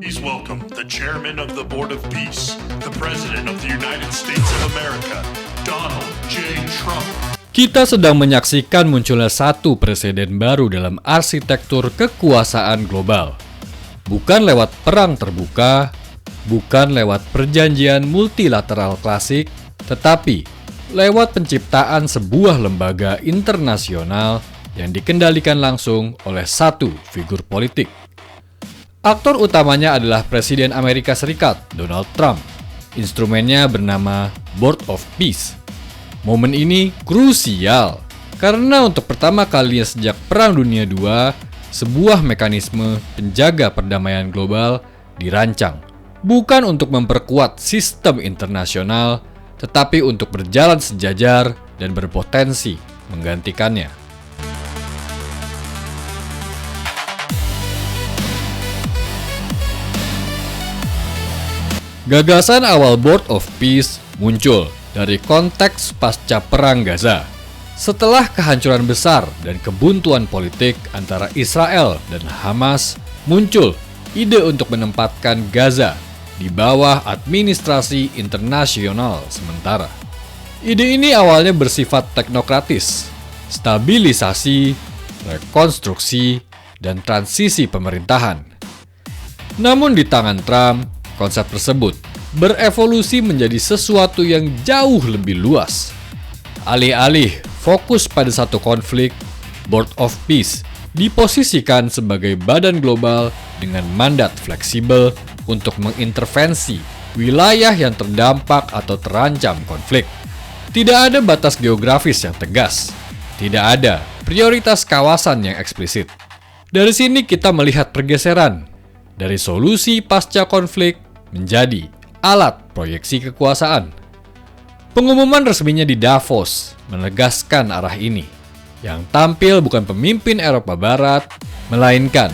Please welcome the Chairman of the Board of Peace, the President of the United States of America, Donald J. Trump. Kita sedang menyaksikan munculnya satu presiden baru dalam arsitektur kekuasaan global. Bukan lewat perang terbuka, bukan lewat perjanjian multilateral klasik, tetapi lewat penciptaan sebuah lembaga internasional yang dikendalikan langsung oleh satu figur politik. Aktor utamanya adalah Presiden Amerika Serikat, Donald Trump. Instrumennya bernama Board of Peace. Momen ini krusial, karena untuk pertama kalinya sejak Perang Dunia II, sebuah mekanisme penjaga perdamaian global dirancang. Bukan untuk memperkuat sistem internasional, tetapi untuk berjalan sejajar dan berpotensi menggantikannya. Gagasan awal Board of Peace muncul dari konteks pasca Perang Gaza. Setelah kehancuran besar dan kebuntuan politik antara Israel dan Hamas, muncul ide untuk menempatkan Gaza di bawah administrasi internasional sementara. Ide ini awalnya bersifat teknokratis, stabilisasi, rekonstruksi, dan transisi pemerintahan. Namun di tangan Trump, konsep tersebut berevolusi menjadi sesuatu yang jauh lebih luas. Alih-alih fokus pada satu konflik, Board of Peace diposisikan sebagai badan global dengan mandat fleksibel untuk mengintervensi wilayah yang terdampak atau terancam konflik. Tidak ada batas geografis yang tegas, tidak ada prioritas kawasan yang eksplisit. Dari sini kita melihat pergeseran dari solusi pasca konflik menjadi alat proyeksi kekuasaan. Pengumuman resminya di Davos menegaskan arah ini. Yang tampil bukan pemimpin Eropa Barat, melainkan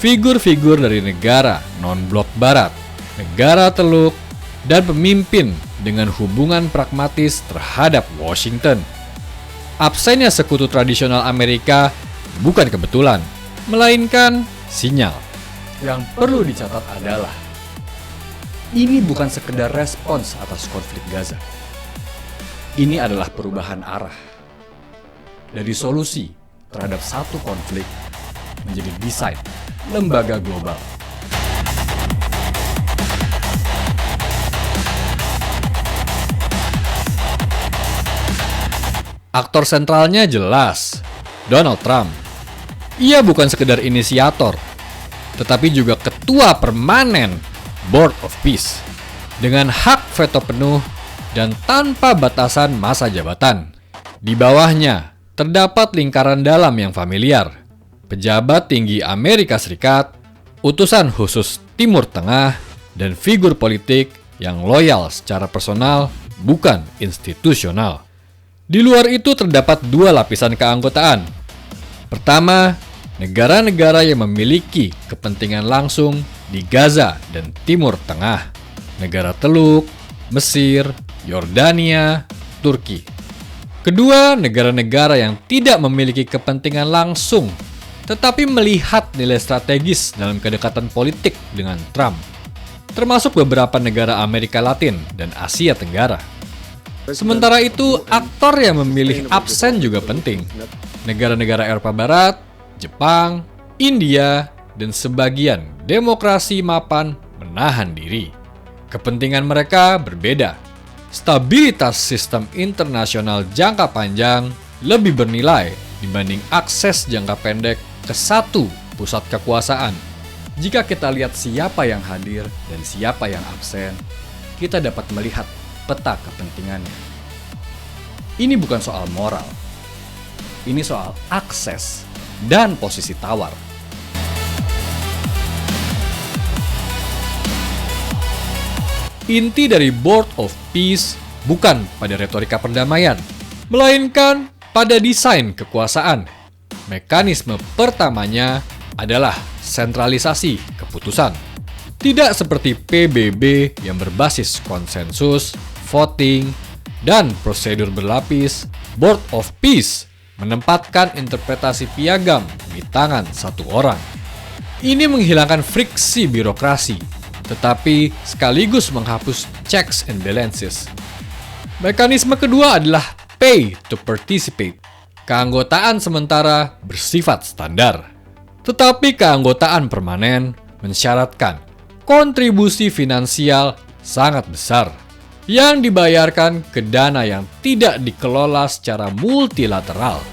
figur-figur dari negara non-blok Barat, negara teluk, dan pemimpin dengan hubungan pragmatis terhadap Washington. Absennya sekutu tradisional Amerika bukan kebetulan, melainkan sinyal. Yang perlu dicatat adalah ini bukan sekedar respons atas konflik Gaza. Ini adalah perubahan arah. Dari solusi terhadap satu konflik menjadi desain lembaga global. Aktor sentralnya jelas, Donald Trump. Ia bukan sekedar inisiator, tetapi juga ketua permanen Board of Peace dengan hak veto penuh dan tanpa batasan masa jabatan. Di bawahnya terdapat lingkaran dalam yang familiar, pejabat tinggi Amerika Serikat, utusan khusus Timur Tengah, dan figur politik yang loyal secara personal bukan institusional. Di luar itu terdapat dua lapisan keanggotaan. Pertama, negara-negara yang memiliki kepentingan langsung di Gaza dan Timur Tengah, negara teluk, Mesir, Yordania, Turki. Kedua, negara-negara yang tidak memiliki kepentingan langsung, tetapi melihat nilai strategis dalam kedekatan politik dengan Trump, termasuk beberapa negara Amerika Latin dan Asia Tenggara. Sementara itu, aktor yang memilih absen juga penting. Negara-negara Eropa Barat, Jepang, India, dan sebagian demokrasi mapan menahan diri. Kepentingan mereka berbeda. Stabilitas sistem internasional jangka panjang lebih bernilai dibanding akses jangka pendek ke satu pusat kekuasaan. Jika kita lihat siapa yang hadir dan siapa yang absen, kita dapat melihat peta kepentingannya. Ini bukan soal moral. Ini soal akses dan posisi tawar. Inti dari Board of Peace bukan pada retorika perdamaian, melainkan pada desain kekuasaan. Mekanisme pertamanya adalah sentralisasi keputusan. Tidak seperti PBB yang berbasis konsensus, voting, dan prosedur berlapis, Board of Peace menempatkan interpretasi piagam di tangan satu orang. Ini menghilangkan friksi birokrasi, tetapi sekaligus menghapus checks and balances. Mekanisme kedua adalah pay to participate. Keanggotaan sementara bersifat standar, tetapi keanggotaan permanen mensyaratkan kontribusi finansial sangat besar yang dibayarkan ke dana yang tidak dikelola secara multilateral.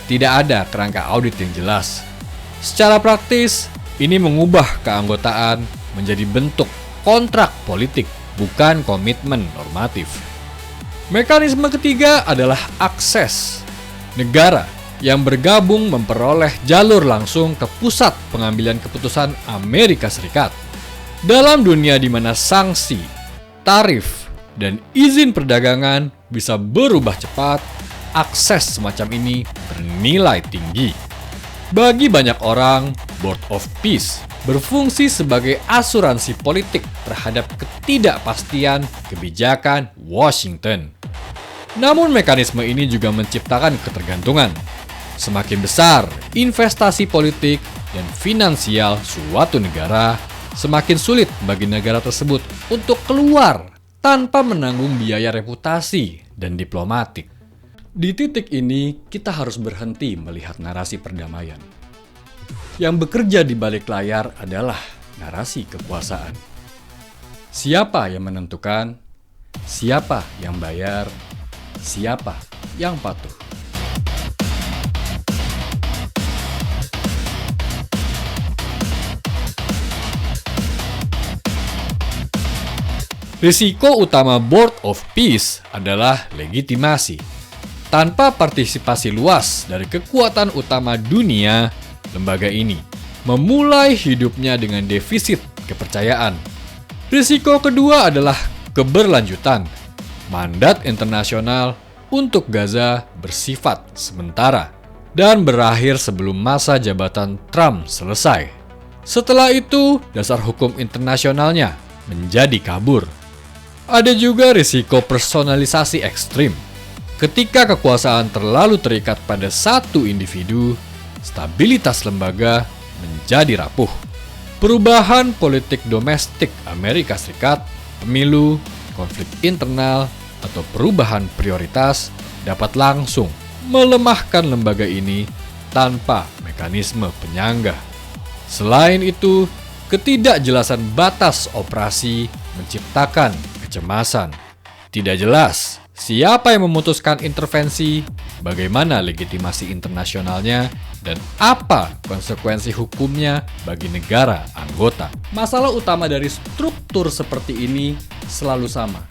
Tidak ada kerangka audit yang jelas. Secara praktis, ini mengubah keanggotaan menjadi bentuk kontrak politik, bukan komitmen normatif. Mekanisme ketiga adalah akses. Negara yang bergabung memperoleh jalur langsung ke pusat pengambilan keputusan Amerika Serikat. Dalam dunia di mana sanksi, tarif, dan izin perdagangan bisa berubah cepat, akses semacam ini bernilai tinggi. Bagi banyak orang, Board of Peace berfungsi sebagai asuransi politik terhadap ketidakpastian kebijakan Washington. Namun mekanisme ini juga menciptakan ketergantungan. Semakin besar investasi politik dan finansial suatu negara, semakin sulit bagi negara tersebut untuk keluar tanpa menanggung biaya reputasi dan diplomatik. Di titik ini, kita harus berhenti melihat narasi perdamaian. Yang bekerja di balik layar adalah narasi kekuasaan. Siapa yang menentukan? Siapa yang bayar? Siapa yang patuh? Risiko utama Board of Peace adalah legitimasi. Tanpa partisipasi luas dari kekuatan utama dunia, lembaga ini memulai hidupnya dengan defisit kepercayaan. Risiko kedua adalah keberlanjutan. Mandat internasional untuk Gaza bersifat sementara dan berakhir sebelum masa jabatan Trump selesai. Setelah itu, dasar hukum internasionalnya menjadi kabur. Ada juga risiko personalisasi ekstrim. Ketika kekuasaan terlalu terikat pada satu individu, stabilitas lembaga menjadi rapuh. Perubahan politik domestik Amerika Serikat, pemilu, konflik internal, atau perubahan prioritas dapat langsung melemahkan lembaga ini tanpa mekanisme penyangga. Selain itu, ketidakjelasan batas operasi menciptakan kecemasan. Tidak jelas siapa yang memutuskan intervensi, bagaimana legitimasi internasionalnya, dan apa konsekuensi hukumnya bagi negara anggota. Masalah utama dari struktur seperti ini selalu sama.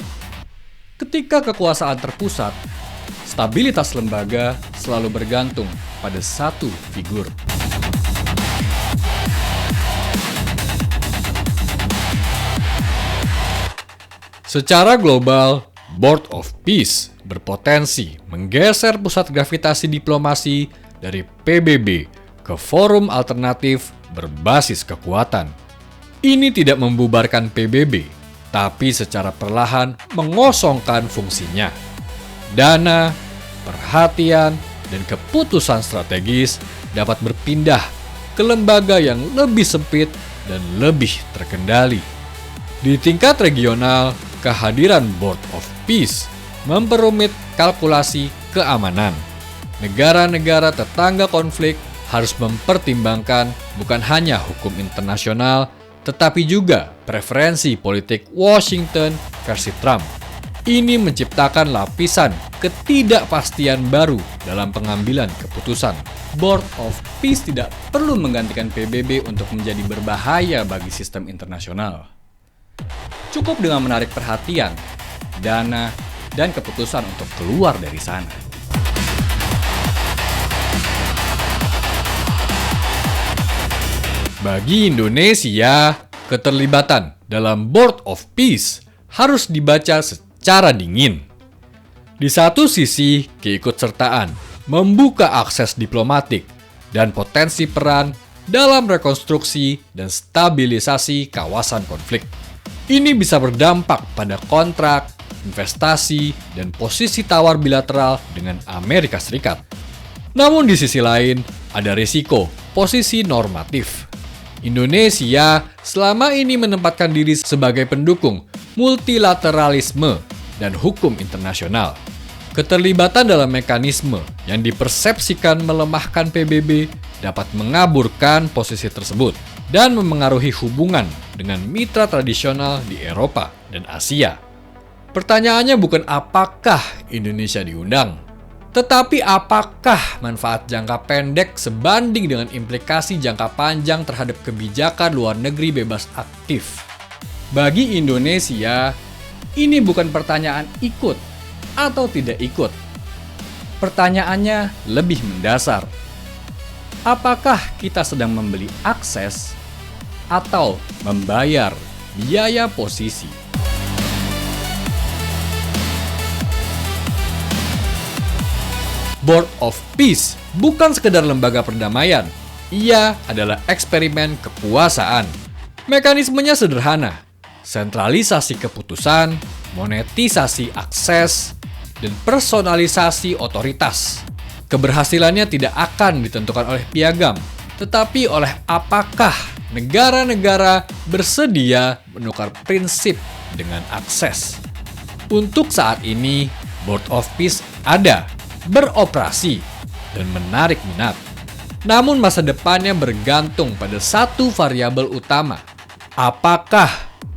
Ketika kekuasaan terpusat, stabilitas lembaga selalu bergantung pada satu figur. Secara global, Board of Peace berpotensi menggeser pusat gravitasi diplomasi dari PBB ke forum alternatif berbasis kekuatan. Ini tidak membubarkan PBB, tapi secara perlahan mengosongkan fungsinya. Dana, perhatian, dan keputusan strategis dapat berpindah ke lembaga yang lebih sempit dan lebih terkendali. Di tingkat regional, kehadiran Board of Peace memperumit kalkulasi keamanan. Negara-negara tetangga konflik harus mempertimbangkan bukan hanya hukum internasional, tetapi juga preferensi politik Washington versi Trump. Ini menciptakan lapisan ketidakpastian baru dalam pengambilan keputusan. Board of Peace tidak perlu menggantikan PBB untuk menjadi berbahaya bagi sistem internasional. Cukup dengan menarik perhatian, dana, dan keputusan untuk keluar dari sana. Bagi Indonesia, keterlibatan dalam Board of Peace harus dibaca secara dingin. Di satu sisi, keikutsertaan membuka akses diplomatik dan potensi peran dalam rekonstruksi dan stabilisasi kawasan konflik. Ini bisa berdampak pada kontrak, investasi, dan posisi tawar bilateral dengan Amerika Serikat. Namun di sisi lain, ada risiko posisi normatif. Indonesia selama ini menempatkan diri sebagai pendukung multilateralisme dan hukum internasional. Keterlibatan dalam mekanisme yang dipersepsikan melemahkan PBB dapat mengaburkan posisi tersebut dan memengaruhi hubungan dengan mitra tradisional di Eropa dan Asia. Pertanyaannya bukan apakah Indonesia diundang, tetapi apakah manfaat jangka pendek sebanding dengan implikasi jangka panjang terhadap kebijakan luar negeri bebas aktif. Bagi Indonesia, ini bukan pertanyaan ikut atau tidak ikut. Pertanyaannya lebih mendasar. Apakah kita sedang membeli akses atau membayar biaya posisi? Board of Peace bukan sekedar lembaga perdamaian. Ia adalah eksperimen kekuasaan. Mekanismenya sederhana. Sentralisasi keputusan, monetisasi akses, dan personalisasi otoritas. Keberhasilannya tidak akan ditentukan oleh piagam, tetapi oleh apakah negara-negara bersedia menukar prinsip dengan akses. Untuk saat ini, Board of Peace ada, beroperasi, dan menarik minat. Namun masa depannya bergantung pada satu variabel utama. Apakah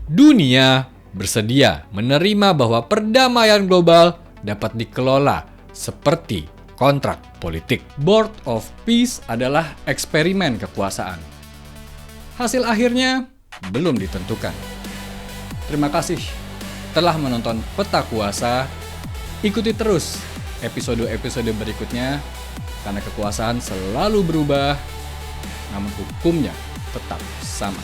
dunia bersedia menerima bahwa perdamaian global dapat dikelola seperti kontrak politik? Board of Peace adalah eksperimen kekuasaan. Hasil akhirnya belum ditentukan. Terima kasih telah menonton Peta Kuasa. Ikuti terus episode-episode berikutnya karena kekuasaan selalu berubah, namun hukumnya tetap sama.